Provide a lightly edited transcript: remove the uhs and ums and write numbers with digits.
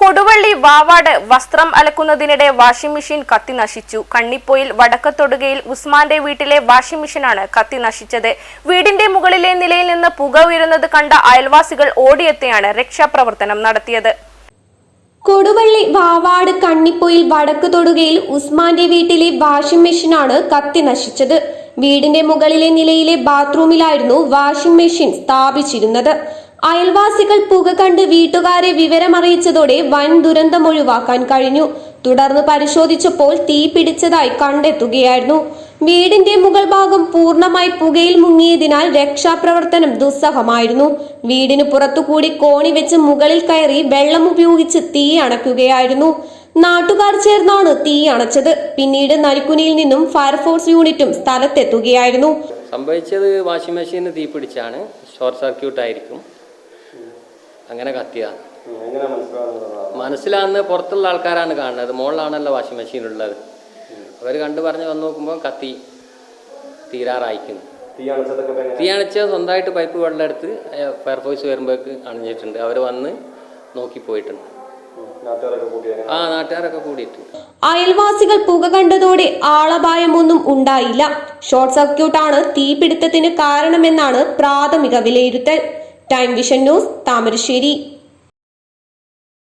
കൊടുവള്ളി വാവാട് വസ്ത്രം അലക്കുന്നതിനിടെ washing machine കത്തി നശിച്ചു. കണ്ണിപ്പോയിൽ വടക്കത്തൊടുകയിൽ ഉസ്മാന്റെ വീട്ടിലെ വാഷിംഗ് മെഷീനാണ് കത്തി നശിച്ചത്. വീടിന്റെ മുകളിലെ നിലയിൽ നിന്ന് പുക ഉയരുന്നത് കണ്ട അയൽവാസികൾ ഓടിയെത്തിയാണ് രക്ഷാപ്രവർത്തനം നടത്തിയത്. കൊടുവള്ളി വാവാട് കണ്ണിപ്പോയിൽ വടക്ക് തൊടുകയിൽ ഉസ്മാന്റെ വീട്ടിലെ വാഷിംഗ് മെഷീനാണ് കത്തി നശിച്ചത്. വീടിന്റെ മുകളിലെ നിലയിലെ ബാത്റൂമിലായിരുന്നു വാഷിംഗ് മെഷീൻ സ്ഥാപിച്ചിരുന്നത്. അയൽവാസികൾ പുക കണ്ട് വീട്ടുകാരെ വിവരമറിയിച്ചതോടെ വൻ ദുരന്തം ഒഴിവാക്കാൻ കഴിഞ്ഞു. തുടർന്ന് പരിശോധിച്ചപ്പോൾ തീ പിടിച്ചതായി കണ്ടെത്തുകയായിരുന്നു. വീടിന്റെ മുകൾ ഭാഗം പൂർണ്ണമായി പുകയിൽ മുങ്ങിയതിനാൽ രക്ഷാപ്രവർത്തനം ദുസ്സഹമായിരുന്നു. വീടിന് പുറത്തുകൂടി കോണി വെച്ച് മുകളിൽ കയറി വെള്ളം ഉപയോഗിച്ച് തീ അണയ്ക്കുകയായിരുന്നു. നാട്ടുകാർ ചേർന്നാണ് തീ അണച്ചത്. പിന്നീട് നരിക്കുനിയിൽ നിന്നും ഫയർഫോഴ്സ് യൂണിറ്റും സ്ഥലത്തെത്തുകയായിരുന്നു. സംഭവിച്ചത് വാഷിംഗ് മെഷീന് തീ പിടിച്ചാണ്. ഷോർട്ട് സർക്യൂട്ട് ആയിരിക്കും. അങ്ങനെ കത്തിയതാണ്. മനസ്സിലാകുന്ന പുറത്തുള്ള ആൾക്കാരാണ് കാണുന്നത്. മുകളിലാണല്ലോ വാഷിംഗ് മെഷീൻ ഉള്ളത്. അവർ കണ്ടു പറഞ്ഞ് വന്ന് നോക്കുമ്പോൾ കത്തി തീരാറായിക്കുന്നു. തീ അണച്ച സ്വന്തമായിട്ട് പൈപ്പ് വെള്ളം എടുത്ത് ഫയർഫോഴ്സ് വരുമ്പോഴേക്ക് അണഞ്ഞിട്ടുണ്ട്. അവർ വന്ന് നോക്കിപ്പോയിട്ടുണ്ട്. നാട്ടുകാരൊക്കെ കൂടിയിട്ടുണ്ട്. അയൽവാസികൾ പുക കണ്ടതോടെ ആളപായമൊന്നും ഉണ്ടായില്ല. ഷോർട്ട് സർക്യൂട്ടാണ് തീപിടുത്തത്തിന് കാരണമെന്നാണ് പ്രാഥമിക വിലയിരുത്തൽ. Time vision news, Thamarassery.